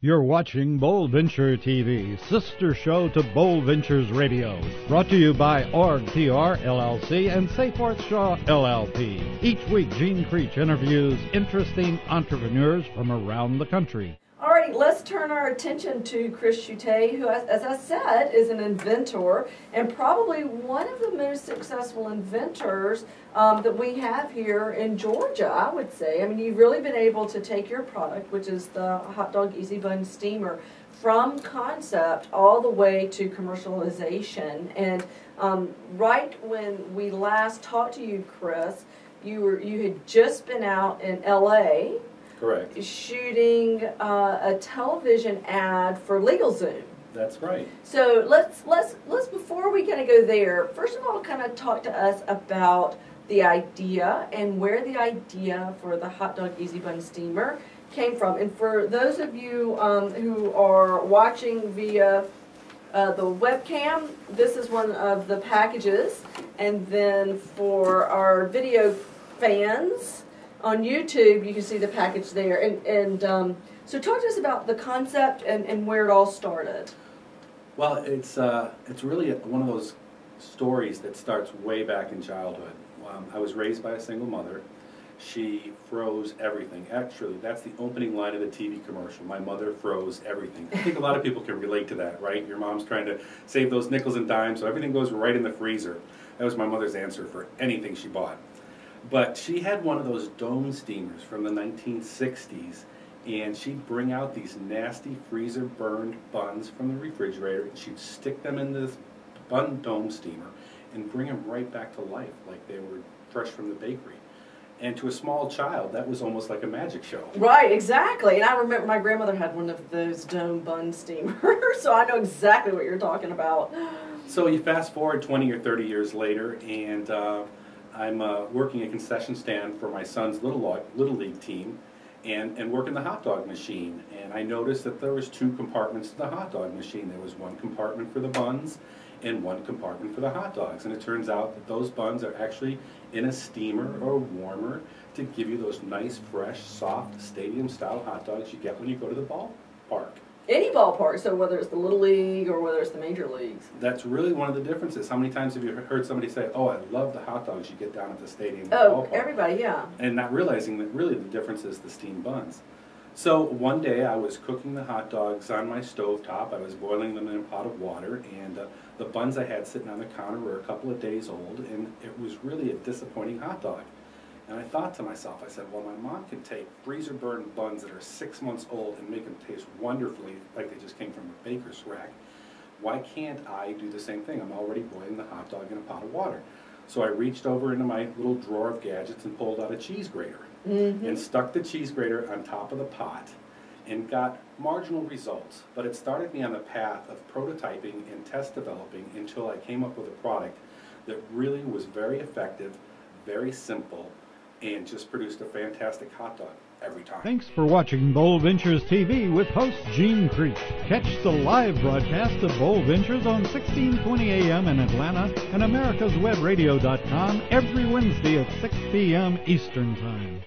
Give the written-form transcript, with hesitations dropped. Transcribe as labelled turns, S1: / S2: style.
S1: You're watching Bold Venture TV, sister show to Bold Ventures Radio. Brought to you by OrgPR LLC and Safeworth Shaw LLP. Each week, Gene Creech interviews interesting entrepreneurs from around the country.
S2: Alrighty, let's turn our attention to Chris Schutte, who, as I said, is an inventor and probably one of the most successful inventors that we have here in Georgia, I would say. I mean, you've really been able to take your product, which is the Hotdog Ez Bun Steamer, from concept all the way to commercialization. And right when we last talked to you, Chris, you had just been out in LA.
S3: Correct.
S2: Shooting a television ad for LegalZoom.
S3: That's right.
S2: So let's before we kind of go there, first of all, kind of talk to us about the idea and where the idea for the Hotdog Ez Bun Steamer came from. And for those of you who are watching via the webcam, this is one of the packages. And then for our video fans on YouTube, you can see the package there. And so talk to us about the concept and where it all started.
S3: Well, it's really one of those stories that starts way back in childhood. I was raised by a single mother. She froze everything. Actually, that's the opening line of the TV commercial. My mother froze everything. I think a lot of people can relate to that, right? Your mom's trying to save those nickels and dimes, so everything goes right in the freezer. That was my mother's answer for anything she bought. But she had one of those dome steamers from the 1960s, and she'd bring out these nasty freezer-burned buns from the refrigerator, and she'd stick them in this bun dome steamer and bring them right back to life like they were fresh from the bakery. And to a small child, that was almost like a magic show.
S2: Right, exactly. And I remember my grandmother had one of those dome bun steamers, so I know exactly what you're talking about.
S3: So you fast forward 20 or 30 years later, and I'm working a concession stand for my son's Little League team and working the hot dog machine. And I noticed that there was two compartments to the hot dog machine. There was one compartment for the buns and one compartment for the hot dogs. And it turns out that those buns are actually in a steamer or warmer to give you those nice, fresh, soft, stadium-style hot dogs you get when you go to the ballpark.
S2: Any ballpark, so whether it's the Little League or whether it's the major leagues.
S3: That's really one of the differences. How many times have you heard somebody say, "Oh, I love the hot dogs you get down at the stadium"?
S2: Oh,
S3: ballpark,"
S2: everybody, yeah.
S3: and not realizing that really the difference is the steamed buns. So one day I was cooking the hot dogs on my stovetop. I was boiling them in a pot of water, and the buns I had sitting on the counter were a couple of days old, and it was really a disappointing hot dog. And I thought to myself, I said, well, my mom can take freezer-burned buns that are 6 months old and make them taste wonderfully like they just came from a baker's rack. Why can't I do the same thing? I'm already boiling the hot dog in a pot of water. So I reached over into my little drawer of gadgets and pulled out a cheese grater and stuck the cheese grater on top of the pot and got marginal results. But it started me on the path of prototyping and test developing until I came up with a product that really was very effective, very simple, and just produced a fantastic hot dog every time.
S1: Thanks for watching Bold Ventures TV with host Gene Creech. Catch the live broadcast of Bold Ventures on 1620 AM in Atlanta and americaswebradio.com every Wednesday at 6 p.m. Eastern Time.